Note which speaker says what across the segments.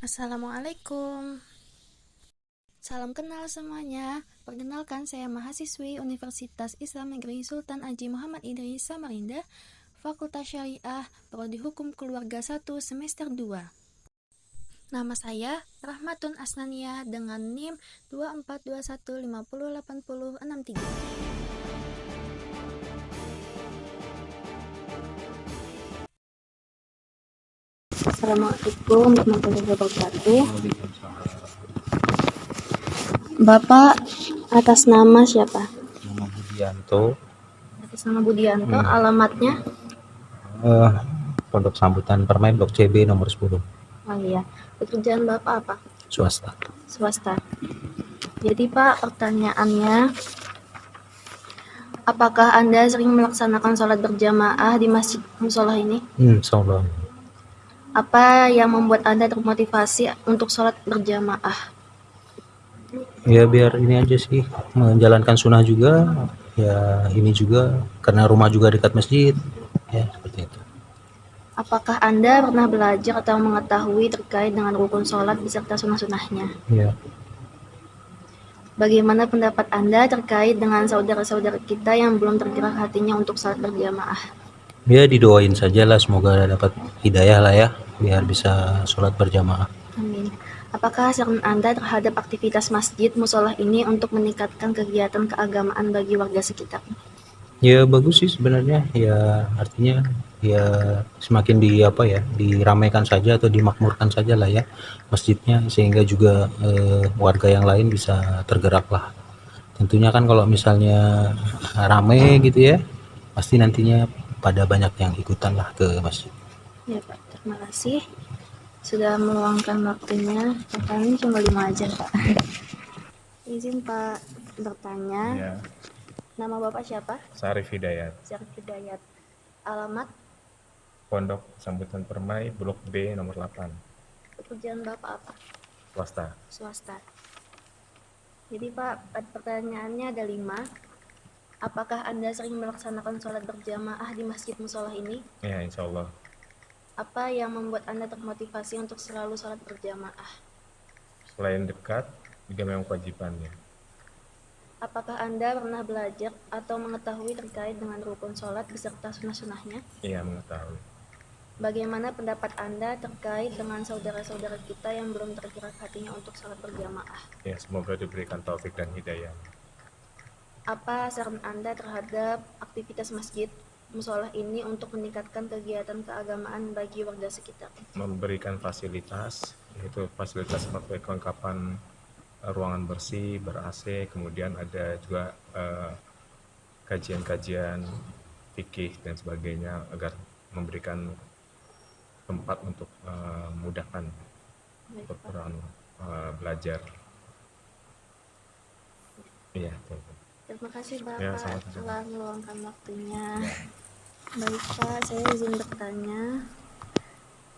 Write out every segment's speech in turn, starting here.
Speaker 1: Assalamualaikum. Salam kenal semuanya. Perkenalkan, saya mahasiswi Universitas Islam Negeri Sultan Haji Muhammad Idris Samarinda, Fakultas Syariah, Prodi Hukum Keluarga 1 semester 2. Nama saya Rahmatun Asnania dengan NIM 2421508063. Assalamualaikum warahmatullahi wabarakatuh. Bapak atas nama siapa?
Speaker 2: Nama Budianto.
Speaker 1: Atas nama Budianto. Alamatnya?
Speaker 2: Pondok Sambutan Permai Blok CB nomor 10.
Speaker 1: Oh iya. Pekerjaan Bapak apa?
Speaker 2: Swasta.
Speaker 1: Swasta. Jadi Pak, pertanyaannya, apakah Anda sering melaksanakan sholat berjamaah di masjid musola ini?
Speaker 2: Insyaallah.
Speaker 1: Apa yang membuat Anda termotivasi untuk sholat berjamaah?
Speaker 2: Ya biar ini aja sih, menjalankan sunnah juga. Ya ini juga karena rumah juga dekat masjid. Ya seperti itu.
Speaker 1: Apakah Anda pernah belajar atau mengetahui terkait dengan rukun sholat beserta sunnah-sunnahnya?
Speaker 2: Ya.
Speaker 1: Bagaimana pendapat Anda terkait dengan saudara-saudara kita yang belum tergerak hatinya untuk sholat berjamaah?
Speaker 2: Ya didoain saja lah, semoga dapat hidayah lah ya, biar bisa sholat berjamaah.
Speaker 1: Amin. Apakah saran Anda terhadap aktivitas masjid musola ini untuk meningkatkan kegiatan keagamaan bagi warga sekitar?
Speaker 2: Ya bagus sih sebenarnya, ya artinya ya semakin diramaikan saja atau dimakmurkan saja lah ya masjidnya, sehingga juga warga yang lain bisa tergerak lah. Tentunya kan kalau misalnya rame gitu ya, pasti nantinya pada banyak yang ikutan lah ke masjid.
Speaker 1: Ya Pak, terima kasih sudah meluangkan waktunya. Pertanyaan cuma 5 aja Pak. Izin Pak bertanya.
Speaker 3: Ya,
Speaker 1: Nama Bapak siapa?
Speaker 3: Sarif Hidayat,
Speaker 1: Syarif Hidayat. Alamat?
Speaker 3: Pondok Sambutan Permai, Blok B nomor 8,
Speaker 1: Pekerjaan Bapak apa?
Speaker 3: swasta.
Speaker 1: Swasta. Jadi Pak, pertanyaannya ada 5. Apakah Anda sering melaksanakan sholat berjamaah di masjid musola ini?
Speaker 3: Ya, insya Allah.
Speaker 1: Apa yang membuat Anda termotivasi untuk selalu sholat berjamaah?
Speaker 3: Selain dekat, juga memang kewajibannya.
Speaker 1: Apakah Anda pernah belajar atau mengetahui terkait dengan rukun sholat beserta sunnah-sunnahnya?
Speaker 3: Iya, mengetahui.
Speaker 1: Bagaimana pendapat Anda terkait dengan saudara-saudara kita yang belum tergerak hatinya untuk sholat berjamaah?
Speaker 3: Ya, semoga diberikan taufik dan hidayah.
Speaker 1: Apa saran Anda terhadap aktivitas masjid musola ini untuk meningkatkan kegiatan keagamaan bagi warga sekitar?
Speaker 3: Memberikan fasilitas, yaitu fasilitas seperti kelengkapan ruangan bersih, ber-AC, kemudian ada juga kajian-kajian fikih dan sebagainya, agar memberikan tempat untuk memudahkan untuk belajar. Iya,
Speaker 1: Terima kasih
Speaker 3: Ya,
Speaker 1: Bapak
Speaker 3: sama-sama.
Speaker 1: telah meluangkan waktunya. Baik Pak, saya izin bertanya.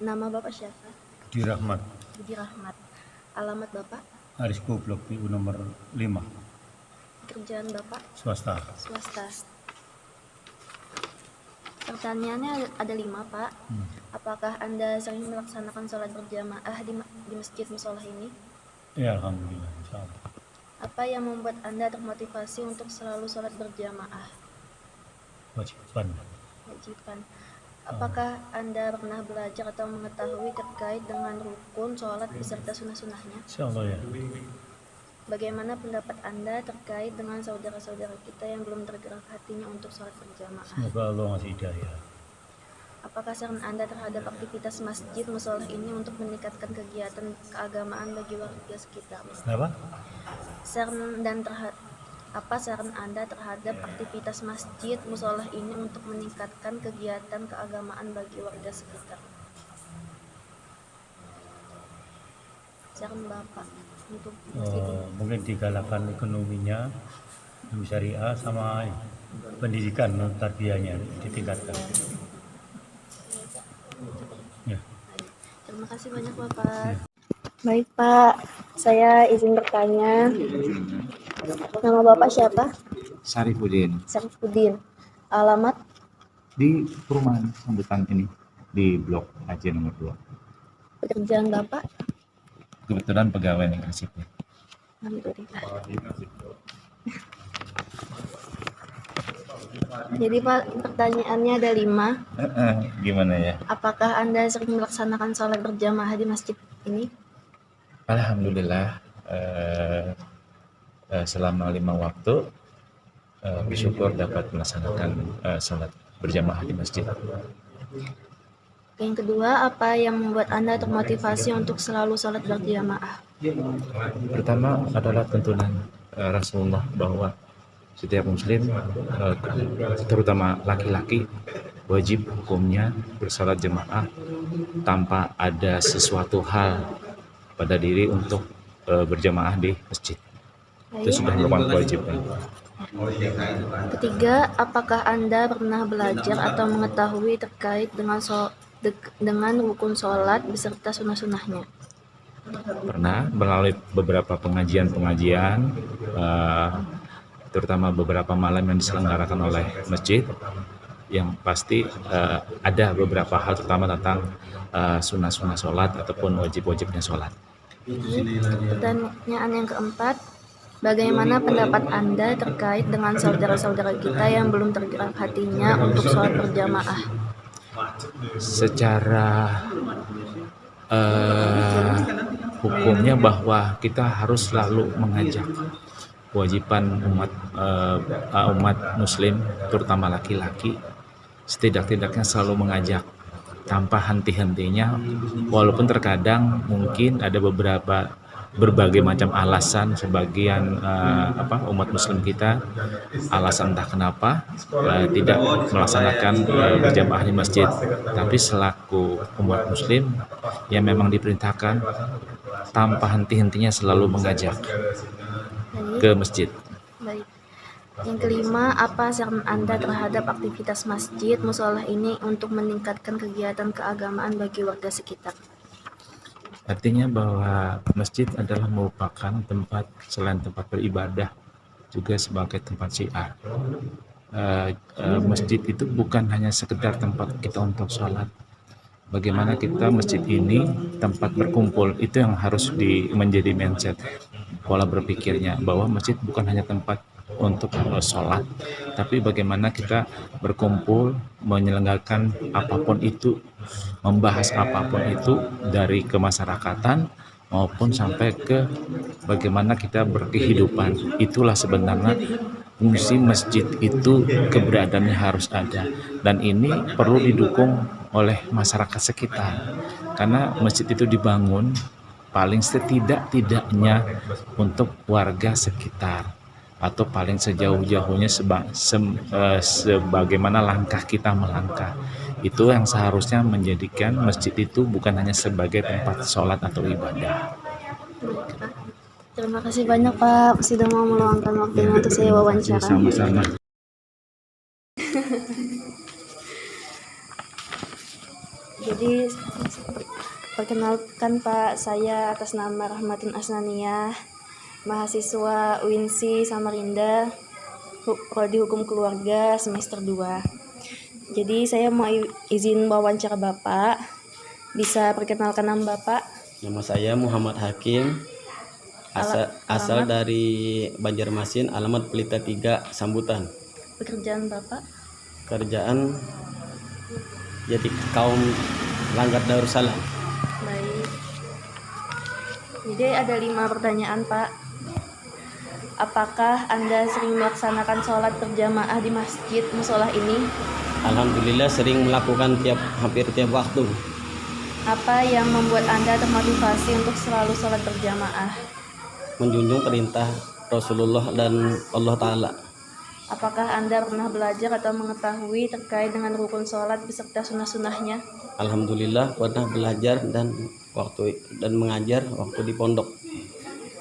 Speaker 1: Nama Bapak siapa?
Speaker 4: Budi Rahmat,
Speaker 1: Budi Rahmat. Alamat Bapak?
Speaker 4: Arisco Blok PU nomor 5,
Speaker 1: Pekerjaan Bapak?
Speaker 4: swasta.
Speaker 1: Swasta. Pertanyaannya ada 5 Pak. Apakah Anda sering melaksanakan sholat berjamaah di masjid musola ini?
Speaker 4: Ya, alhamdulillah, insyaallah.
Speaker 1: Apa yang membuat Anda termotivasi untuk selalu sholat berjamaah?
Speaker 4: Kewajiban.
Speaker 1: Kewajiban. Apakah Anda pernah belajar atau mengetahui terkait dengan rukun sholat beserta sunnah-sunnahnya?
Speaker 4: Insyaallah ya.
Speaker 1: Bagaimana pendapat Anda terkait dengan saudara-saudara kita yang belum tergerak hatinya untuk sholat berjamaah?
Speaker 4: Semoga Allah ngasih hidayah.
Speaker 1: Apakah saran Anda terhadap aktivitas masjid musola ini untuk meningkatkan kegiatan keagamaan bagi warga sekitar?
Speaker 4: Kenapa?
Speaker 1: Apa saran Anda terhadap aktivitas masjid musola ini untuk meningkatkan kegiatan keagamaan bagi warga sekitar? Saran Bapak untuk masjid ini?
Speaker 4: Mungkin digalakan ekonominya, syariah sama pendidikan tarbiyahnya ditingkatkan. Ya.
Speaker 1: Terima kasih banyak Bapak. Baik Pak, saya izin bertanya. Nama Bapak siapa?
Speaker 5: Sarifudin,
Speaker 1: Syarifuddin. Alamat?
Speaker 5: di perumahan sambutan ini di Blok Aceh nomor 2.
Speaker 1: Pekerjaan Bapak?
Speaker 5: kebetulan pegawai negeri sipil.
Speaker 1: Alhamdulillah. Jadi Pak, pertanyaannya ada 5.
Speaker 5: Gimana ya?
Speaker 1: Apakah Anda sering melaksanakan sholat berjamaah di masjid ini?
Speaker 5: Alhamdulillah selama 5 waktu bersyukur dapat melaksanakan sholat berjamaah di masjid.
Speaker 1: Yang kedua, apa yang membuat Anda termotivasi untuk selalu sholat berjamaah?
Speaker 5: Pertama adalah tuntunan Rasulullah bahwa setiap muslim terutama laki-laki wajib hukumnya bersalat jamaah tanpa ada sesuatu hal pada diri untuk berjamaah di masjid. Itu sudah merupakan kewajiban.
Speaker 1: Ketiga, apakah Anda pernah belajar atau mengetahui terkait dengan rukun sholat beserta sunnah-sunnahnya?
Speaker 5: Pernah melalui beberapa pengajian-pengajian, terutama beberapa malam yang diselenggarakan oleh masjid, yang pasti ada beberapa hal terutama tentang sunnah-sunnah sholat ataupun wajib-wajibnya sholat.
Speaker 1: Pertanyaan yang keempat, bagaimana pendapat Anda terkait dengan saudara-saudara kita yang belum tergerak hatinya untuk sholat berjamaah?
Speaker 5: Secara hukumnya bahwa kita harus selalu mengajak, kewajiban umat muslim terutama laki-laki setidak-tidaknya selalu mengajak tanpa henti-hentinya, walaupun terkadang mungkin ada berbagai macam alasan sebagian umat muslim kita, alasan entah kenapa tidak melaksanakan berjamaah di masjid, tapi selaku umat muslim yang memang diperintahkan tanpa henti-hentinya selalu mengajak ke masjid.
Speaker 1: Baik. Yang kelima, apa saran Anda terhadap aktivitas masjid musholah ini untuk meningkatkan kegiatan keagamaan bagi warga sekitar?
Speaker 5: Artinya bahwa masjid adalah merupakan tempat selain tempat beribadah juga sebagai tempat syiar. Masjid itu bukan hanya sekedar tempat kita untuk sholat. Bagaimana kita masjid ini tempat berkumpul, itu yang harus menjadi mindset pola berpikirnya, bahwa masjid bukan hanya tempat untuk sholat, tapi bagaimana kita berkumpul menyelenggarakan apapun itu, membahas apapun itu dari kemasyarakatan maupun sampai ke bagaimana kita berkehidupan. Itulah sebenarnya fungsi masjid itu, keberadaannya harus ada, dan ini perlu didukung oleh masyarakat sekitar, karena masjid itu dibangun paling setidak-tidaknya untuk warga sekitar, atau paling sejauh-jauhnya sebagaimana langkah kita melangkah. Itu yang seharusnya menjadikan masjid itu bukan hanya sebagai tempat sholat atau ibadah.
Speaker 1: Terima kasih banyak Pak sudah mau meluangkan waktunya untuk saya wawancara.
Speaker 5: Sama-sama.
Speaker 1: Jadi perkenalkan Pak, saya atas nama Rahmatin Asnaniyah, mahasiswa UINSI Samarinda, Prodi Hukum Keluarga semester 2. Jadi saya mau izin wawancara Bapak. Bisa perkenalkan nama Bapak?
Speaker 6: Nama saya Muhammad Hakim, asal dari Banjarmasin, alamat Pelita 3, Sambutan.
Speaker 1: Pekerjaan Bapak?
Speaker 6: Kerjaan jadi kaum Langgar Darussalam.
Speaker 1: Baik. Jadi ada 5 pertanyaan Pak. Apakah Anda sering melaksanakan sholat berjamaah di masjid musholah ini?
Speaker 6: Alhamdulillah sering melakukan hampir tiap waktu.
Speaker 1: Apa yang membuat Anda termotivasi untuk selalu sholat berjamaah?
Speaker 6: Menjunjung perintah Rasulullah dan Allah Ta'ala.
Speaker 1: Apakah Anda pernah belajar atau mengetahui terkait dengan rukun sholat beserta sunnah-sunnahnya?
Speaker 6: Alhamdulillah pernah belajar dan mengajar waktu di pondok.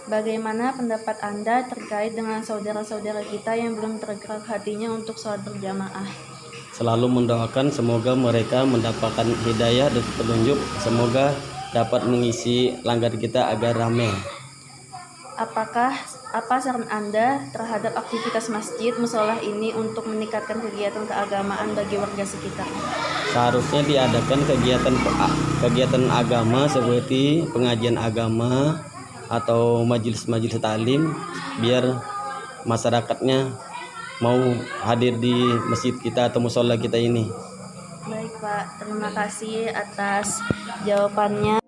Speaker 1: Bagaimana pendapat Anda terkait dengan saudara-saudara kita yang belum tergerak hatinya untuk sholat berjamaah?
Speaker 6: Selalu mendoakan semoga mereka mendapatkan hidayah dan petunjuk, semoga dapat mengisi langgar kita agar ramai.
Speaker 1: Apa saran Anda terhadap aktivitas masjid musola ini untuk meningkatkan kegiatan keagamaan bagi warga sekitar?
Speaker 6: Seharusnya diadakan kegiatan agama seperti pengajian agama atau majelis-majelis taklim biar masyarakatnya mau hadir di masjid kita atau musola kita ini.
Speaker 1: Baik Pak, terima kasih atas jawabannya.